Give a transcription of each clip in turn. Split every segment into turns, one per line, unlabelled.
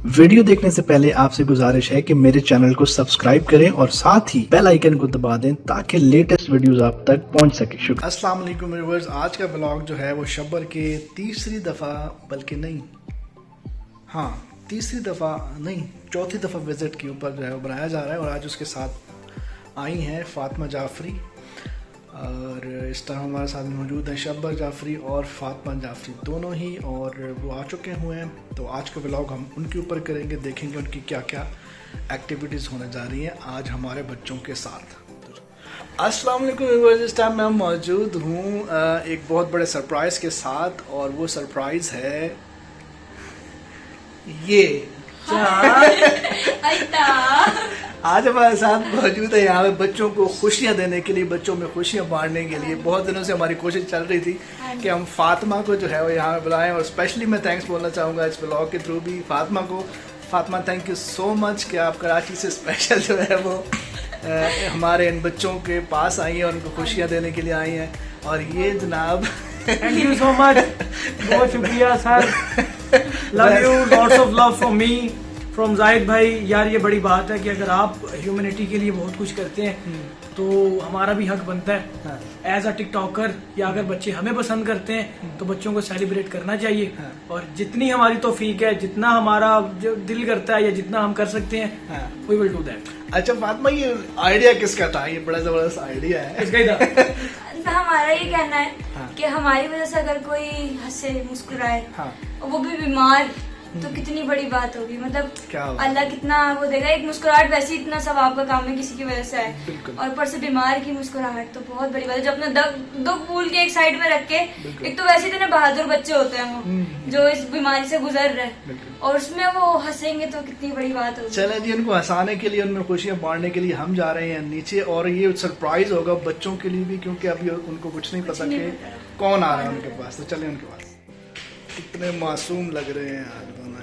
Video देखने से पहले आपसे गुजारिश है कि मेरे चैनल को सब्सक्राइब करें और साथ ही बेल आइकन को दबा दें ताकि लेटेस्ट वीडियोस आप तक पहुंच सके। शुक्रिया।
अस्सलाम वालेकुम व्यूअर्स, आज का ब्लॉग जो है वो शब्बर के तीसरी दफ़ा चौथी दफ़ा विज़िट के ऊपर जो है वो बनाया जा रहा है। और आज उसके साथ आई हैं फातिमा जाफरी और इस टाइम हमारे साथ मौजूद हैं शब्बर जाफरी और फातिमा जाफरी दोनों ही, और वो आ चुके हुए हैं। तो आज का ब्लॉग हम उनके ऊपर करेंगे, देखेंगे उनकी क्या क्या एक्टिविटीज़ होने जा रही हैं आज हमारे बच्चों के साथ। अस्सलाम वालेकुम व्यूअर्स, इस टाइम मैं मौजूद हूँ एक बहुत बड़े सरप्राइज़ के साथ, और वो सरप्राइज़ है ये आज हमारे साथ मौजूद है यहाँ पे बच्चों को खुशियाँ देने के लिए, बच्चों में खुशियाँ बांटने के लिए। बहुत दिनों से हमारी कोशिश चल रही थी कि हम फातिमा को जो है वो यहाँ पे बुलाएं, और स्पेशली मैं थैंक्स बोलना चाहूँगा इस ब्लॉग के थ्रू भी फातिमा को। Fatima, thank you so much कि आप कराची से स्पेशल जो है वो हमारे इन बच्चों के पास आई हैं और उनको खुशियाँ देने के लिए आई हैं। और ये जनाब,
थैंक यू सो मच, बहुत शुक्रिया sir, love you, lots of love from me, from Zahid भाई। यार ये बड़ी बात है कि अगर आप ह्यूमैनिटी के लिए बहुत कुछ करते हैं तो हमारा भी हक बनता है एज अ टिकटॉकर, या अगर बच्चे हमें पसंद करते हैं तो बच्चों को सेलिब्रेट करना चाहिए। और जितनी हमारी तौफीक है, जितना हमारा जो दिल करता है या जितना हम कर सकते हैं, वी विल डू दैट।
अच्छा फातिमा, ये आइडिया किसका था? ये बड़ा जबरदस्त आइडिया है।
इसका ही था।
हमारा ये कहना है कि हमारी वजह से अगर कोई हंसे मुस्कुराए और वो भी बीमार, तो कितनी बड़ी बात होगी। मतलब अल्लाह कितना वो देगा। एक मुस्कुराहट वैसे इतना सवाब का काम है किसी की वजह से है, और ऊपर से बीमार की मुस्कुराहट तो बहुत बड़ी बात है। जो अपना दुख भूल के एक साइड में रख के, एक तो वैसे इतने बहादुर बच्चे होते हैं वो जो इस बीमारी से गुजर रहे हैं, और उसमें वो हंसेंगे तो कितनी बड़ी बात होगी।
चले जी, उनको हंसाने के लिए, उनमें खुशियाँ बांटने के लिए हम जा रहे हैं नीचे, और ये सरप्राइज होगा बच्चों के लिए भी, क्योंकि अभी उनको कुछ नहीं पता कि कौन आ रहा है उनके पास। तो चले उनके पास। कितने मासूम लग रहे हैं आज दोनों हैं।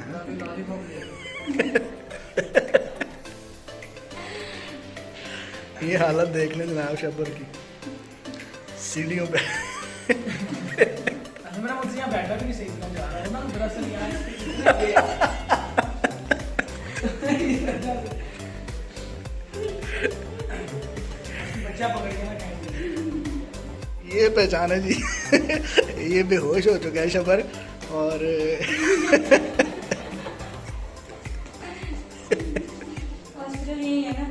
ये हालत देख लें जनाब शब्बर की, सीढ़ियों पे।
मेरा मुझसे यहाँ बैठा भी नहीं सही जा रहा है ना, दरअसल यहाँ बच्चा पकड़ के ना कहीं।
ये पहचाने जी। ये बेहोश हो चुका है शब्बर, और
हॉस्पिटल यही है ना।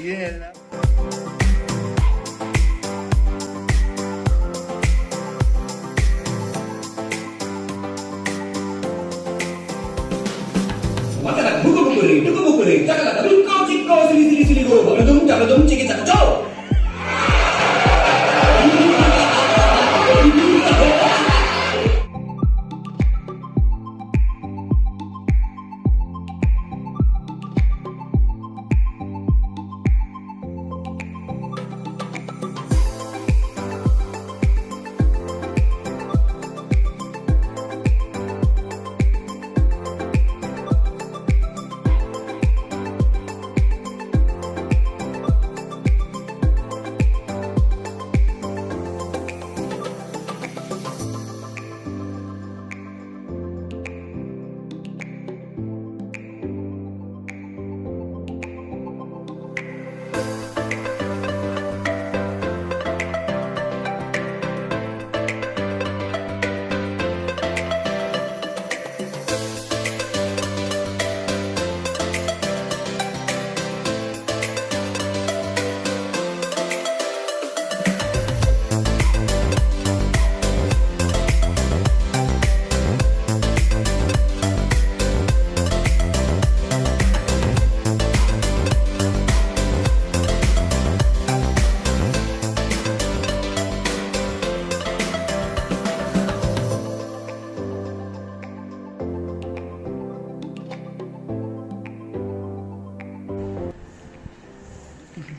ये है ना।
Masalah buku-buku, cakap cikau, sili-sili, jagadum, ciki cakau.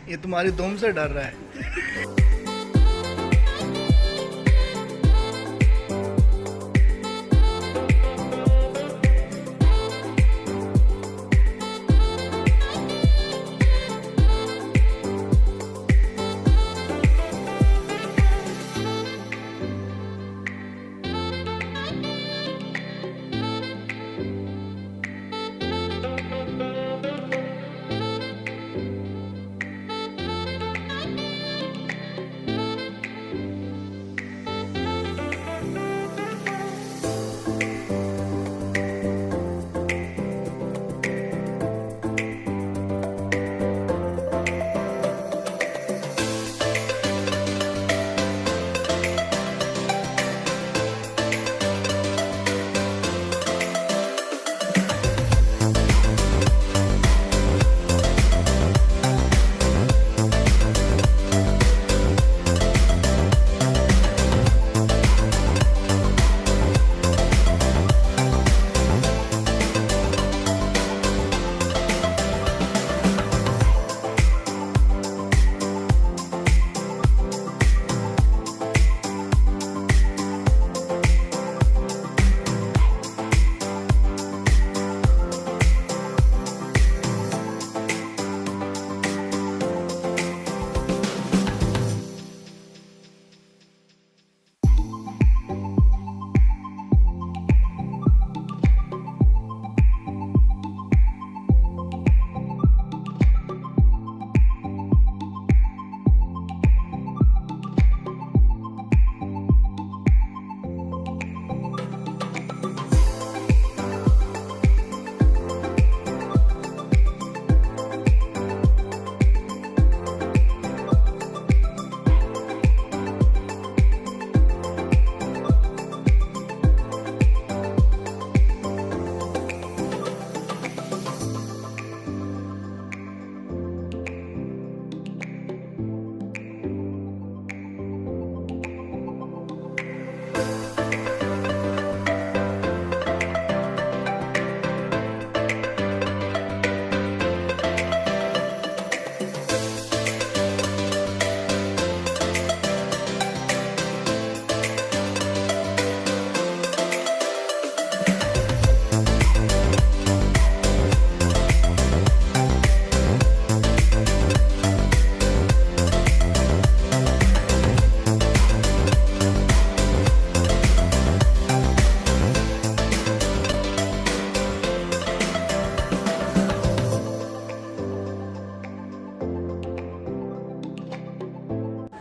ये तुम्हारी दुम से डर रहा है।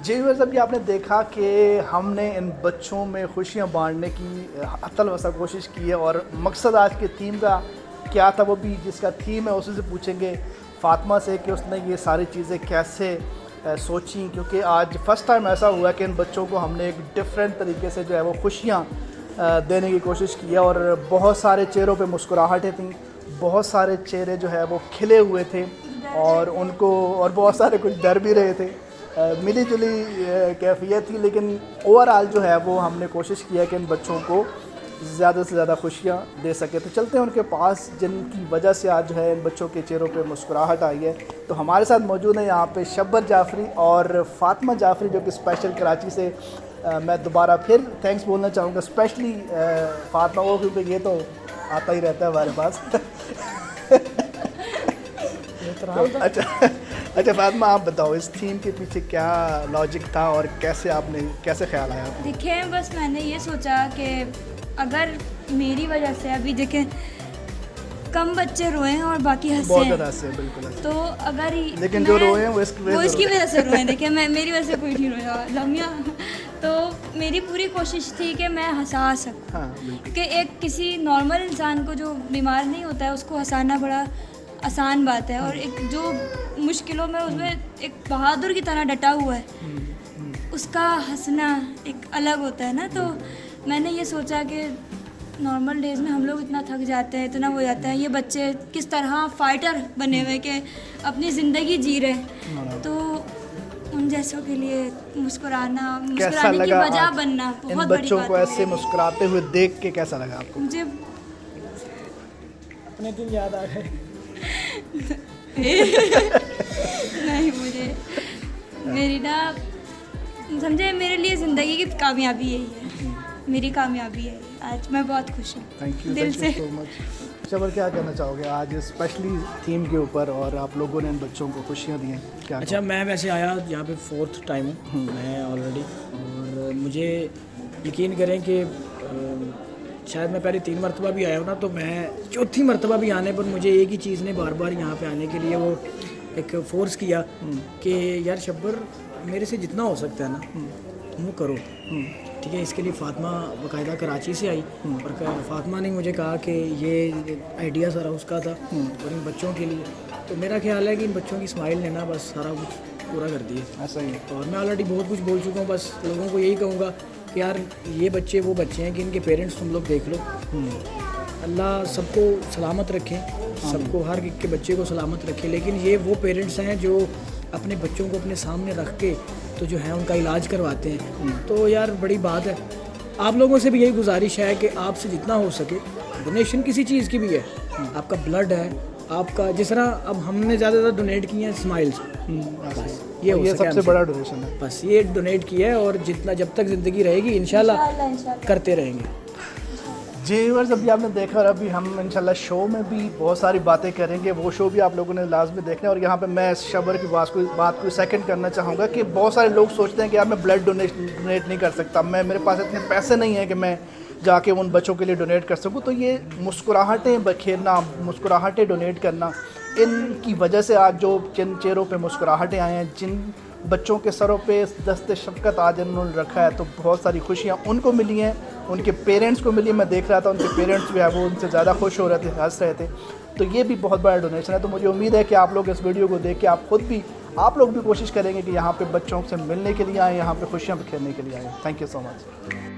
जी व्यूअर्स, अभी आपने देखा कि हमने इन बच्चों में खुशियां बांटने की हतल वसा कोशिश की है, और मकसद आज के थीम का क्या था वो भी जिसका थीम है उसी से पूछेंगे फातिमा से कि उसने ये सारी चीज़ें कैसे सोची, क्योंकि आज फर्स्ट टाइम ऐसा हुआ कि इन बच्चों को हमने एक डिफरेंट तरीके से जो है वो खुशियाँ देने की कोशिश की है, और बहुत सारे चेहरों पे मुस्कुराहटें थीं, बहुत सारे चेहरे जो है वो खिले हुए थे, और उनको और बहुत सारे कुछ डर भी रहे थे। मिली जुली कैफियत थी, लेकिन ओवरऑल जो है वो हमने कोशिश किया कि इन बच्चों को ज़्यादा से ज़्यादा खुशियाँ दे सके। तो चलते हैं उनके पास जिनकी वजह से आज जो है इन बच्चों के चेहरों पे मुस्कुराहट आई है। तो हमारे साथ मौजूद है यहाँ पे शब्बर जाफरी और फातिमा जाफरी, जो कि स्पेशल कराची से मैं दोबारा फिर थैंक्स बोलना चाहूँगा, स्पेशली फातिमा को, क्योंकि ये तो आता ही रहता है हमारे पास। अच्छा फातिमा, आप बताओ इस थीम के पीछे क्या लॉजिक था और कैसे ख्याल आया?
देखिए, बस मैंने ये सोचा कि अगर मेरी वजह से अभी देखें कम बच्चे रोए हैं और बाकी हंसे
बहुत
हैं,
ज़्यादा हंसे, बिल्कुल हंसे।
तो अगर
लेकिन जो रोए हैं वो
इसकी वजह से रोए हैं। देखिए, मेरी वजह से कोई नहीं रोया लम्या, तो मेरी पूरी कोशिश थी कि मैं हंसा सकूँ।
हाँ,
कि एक किसी नॉर्मल इंसान को जो बीमार नहीं होता है उसको हंसाना बड़ा आसान बात है, और एक जो मुश्किलों में उसमें एक बहादुर की तरह डटा हुआ है, उसका हंसना एक अलग होता है ना। तो मैंने ये सोचा कि नॉर्मल डेज़ में हम लोग इतना थक जाते हैं, इतना हो जाता है, ये बच्चे किस तरह फाइटर बने हुए कि अपनी ज़िंदगी जी रहे हैं, तो उन जैसों के लिए मुस्कुराने की वजह बनना बहुत बड़ी बात है।
बच्चों को ऐसे मुस्कुराते हुए देख के कैसा लगा आपको?
मुझे
अपने दिन याद आ गए।
नहीं, मुझे मेरी ना समझे, मेरे लिए ज़िंदगी की कामयाबी यही है, मेरी कामयाबी है। आज मैं बहुत खुश हूँ,
थैंक यू
दिल से।
So much. शबर, क्या कहना चाहोगे आज स्पेशली थीम के ऊपर, और आप लोगों ने इन बच्चों को खुशियाँ दी हैं क्या?
अच्छा, मैं वैसे आया यहाँ पे 4th टाइम हूँ मैं ऑलरेडी, और मुझे यकीन करें कि शायद मैं पहले 3 मरतबा भी आया हूँ ना, तो मैं 4थी मरतबा भी आने पर मुझे एक ही चीज़ ने बार बार यहाँ पे आने के लिए वो एक फ़ोर्स किया कि यार शब्बर, मेरे से जितना हो सकता है ना तुम वो करो, ठीक है। इसके लिए फातिमा बाकायदा कराची से आई, और फातिमा ने मुझे कहा कि ये आइडिया सारा उसका था और इन बच्चों के लिए। तो मेरा ख्याल है कि इन बच्चों की स्माइल ने ना बस सारा कुछ पूरा कर दिया।
ऐसा ही है।
और मैं ऑलरेडी बहुत कुछ बोल चुका हूँ, बस लोगों को यही कहूँगा कि यार ये बच्चे वो बच्चे हैं कि इनके पेरेंट्स तुम लोग देख लो। अल्लाह सबको सलामत रखें, सबको, हर एक के बच्चे को सलामत रखे, लेकिन ये वो पेरेंट्स हैं जो अपने बच्चों को अपने सामने रख के तो जो है उनका इलाज करवाते हैं। तो यार बड़ी बात है। आप लोगों से भी यही गुजारिश है कि आपसे जितना हो सके, डोनेशन किसी चीज़ की भी है, आपका ब्लड है, आपका जिस तरह अब हमने ज़्यादा डोनेट किए हैं स्माइल्स, बस ये
सबसे बड़ा डोनेशन है,
बस ये डोनेट किया है, और जितना जब तक ज़िंदगी रहेगी इंशाल्लाह करते रहेंगे।
जी व्यूअर्स, अभी आपने देखा, और अभी हम इंशाल्लाह शो में भी बहुत सारी बातें करेंगे, वो शो भी आप लोगों ने लाजमी देखना है। और यहाँ पे मैं शबर की बात को सेकंड करना चाहूँगा कि बहुत सारे लोग सोचते हैं कि यार मैं ब्लड डोनेट नहीं कर सकता, मेरे पास इतने पैसे नहीं हैं कि मैं जाके उन बच्चों के लिए डोनेट कर सकूँ। तो ये मुस्कुराहटें बखेरना, मुस्कुराहटें डोनेट करना, इनकी वजह से आज जो जिन चेहरों पर मुस्कुराहटें आए हैं, जिन बच्चों के सरों पे दस्ते शफ़क़त आज इन्होंने रखा है, तो बहुत सारी खुशियाँ उनको मिली हैं, उनके पेरेंट्स को मिली। मैं देख रहा था उनके पेरेंट्स जो है वो उनसे ज़्यादा खुश हो रहे थे, हंस रहे थे। तो ये भी बहुत बड़ा डोनेशन है। तो मुझे उम्मीद है कि आप लोग इस वीडियो को देख के आप लोग भी कोशिश करेंगे कि यहाँ पे बच्चों से मिलने के लिए आएँ, यहाँ पे खुशियाँ बिखेरने के लिए आएँ। Thank you so much.